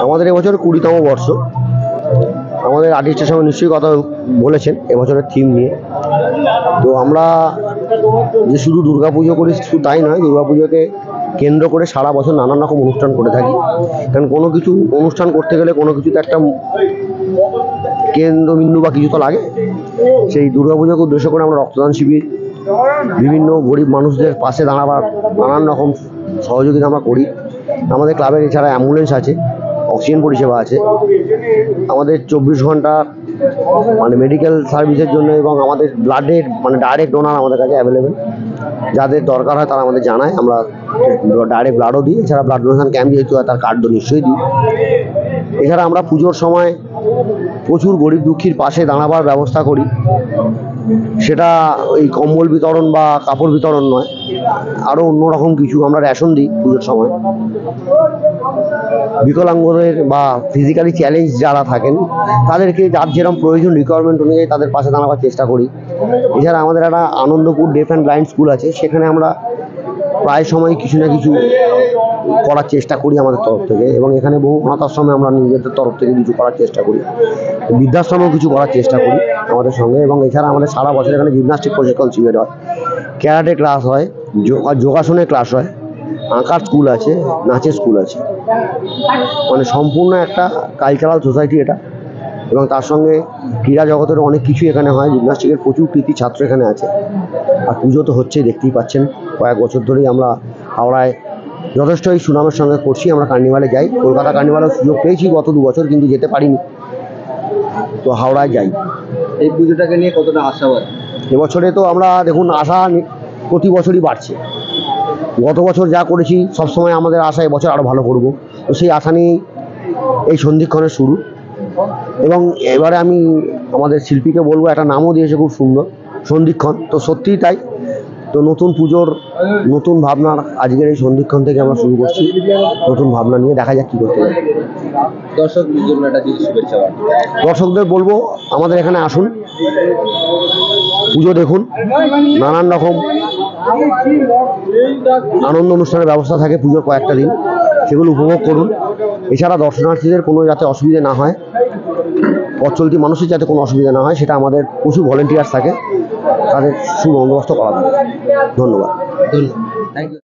আমাদের এবছর 20তম বর্ষ। আমাদের আর্টিস্টের সঙ্গে নিশ্চয়ই কথা বলেছেন এবছরের থিম নিয়ে। তো আমরা যে শুধু দুর্গাপুজো করি শুধু তাই নয়, দুর্গাপুজোকে কেন্দ্র করে সারা বছর নানান রকম অনুষ্ঠান করে থাকি। কারণ কোনো কিছু অনুষ্ঠান করতে গেলে কোনো কিছুতে একটা কেন্দ্রবিন্দু বা কিছু তো লাগে। সেই দুর্গাপুজোকে উদ্দেশ্য করে আমরা রক্তদান শিবির, বিভিন্ন গরিব মানুষদের পাশে দাঁড়াবার নানান রকম সহযোগিতা আমরা করি। আমাদের ক্লাবের এছাড়া অ্যাম্বুলেন্স আছে, অক্সিজেন পরিষেবা আছে, আমাদের 24 ঘন্টা মানে মেডিকেল সার্ভিসের জন্য, এবং আমাদের ব্লাডের মানে ডাইরেক্ট ডোনার আমাদের কাছে অ্যাভেলেবেল। যাদের দরকার হয় তারা আমাদের জানায়, আমরা ডাইরেক্ট ব্লাডও দিই। এছাড়া ব্লাড ডোনেশন ক্যাম্প যেহেতু হয় তার কার্ড তো নিশ্চয়ই দিই। এছাড়া আমরা পুজোর সময় প্রচুর গরিব দুঃখীর পাশে দাঁড়াবার ব্যবস্থা করি। সেটা ওই কম্বল বিতরণ বা কাপড় বিতরণ নয়, আরও অন্যরকম কিছু। আমরা রেশন দিই পুজোর সময়। বিকলাঙ্গদের বা ফিজিক্যালি চ্যালেঞ্জ যারা থাকেন তাদেরকে যার যেরকম প্রয়োজন রিকোয়ারমেন্ট অনুযায়ী তাদের পাশে দাঁড়াবার চেষ্টা করি। এছাড়া আমাদের একটা Anandapur deaf and blind school আছে, সেখানে আমরা প্রায় সময় কিছু না কিছু করার চেষ্টা করি আমাদের তরফ থেকে, এবং এখানে বহু অনাথ আশ্রমে আমরা নিজেদের তরফ থেকে কিছু করার চেষ্টা করি, বৃদ্ধাশ্রমেও কিছু করার চেষ্টা করি আমাদের সঙ্গে। এবং এছাড়া আমাদের সারা বছর এখানে জিমনাস্টিক প্রশিক্ষণ শিবির হয়, ক্যারাটে ক্লাস হয়, যোগাসনের ক্লাস হয়, আঁকার স্কুল আছে, নাচের স্কুল আছে। মানে সম্পূর্ণ একটা কালচারাল সোসাইটি এটা। এবং তার সঙ্গে ক্রীড়া জগতের অনেক কিছু এখানে হয়। জিমনাস্টিকের প্রচুর কৃতি ছাত্র এখানে আছে। আর পুজো তো হচ্ছেই, দেখতেই পাচ্ছেন। কয়েক বছর ধরেই আমরা হাওড়ায় যথেষ্টই সুনামের সঙ্গে করছি। আমরা কার্নিভালে যাই, কলকাতা কার্নিভালেও সুযোগ পেয়েছি গত 2 বছর, কিন্তু যেতে পারিনি। তো হাওড়ায় যাই। এই পুজোটাকে নিয়ে কতটা আশাবাদ? এবছরে তো আমরা দেখুন আশা প্রতি বছরই বাড়ছে। গত বছর যা করেছি সবসময় আমাদের আশা এবছর আরও ভালো করব। তো সেই আশা নিয়েই এই সন্ধিক্ষণের শুরু। এবং এবারে আমি আমাদের শিল্পীকে বলবো, একটা নামও দিয়েছে খুব সুন্দর, সন্ধিক্ষণ। তো সত্যিই তাই। তো নতুন পুজোর নতুন ভাবনার আজকের এই সন্ধিক্ষণ থেকে আমরা শুরু করছি, নতুন ভাবনা নিয়ে। দেখা যাক কী করতে পারি। দর্শকদের জন্য একটা শুভেচ্ছা বার্তা। দর্শকদের বলবো আমাদের এখানে আসুন, পুজো দেখুন। নানান রকম আনন্দ অনুষ্ঠানের ব্যবস্থা থাকে পুজোর কয়েকটা দিন, সেগুলো উপভোগ করুন। এছাড়া দর্শনার্থীদের কোনো যাতে অসুবিধা না হয়, পথ চলতি মানুষের যাতে কোনো অসুবিধা না হয়, সেটা আমাদের প্রচুর ভলেন্টিয়ার্স থাকে, তাদের সুবন্দোবস্ত করা থাকে। ধন্যবাদ। Thank you.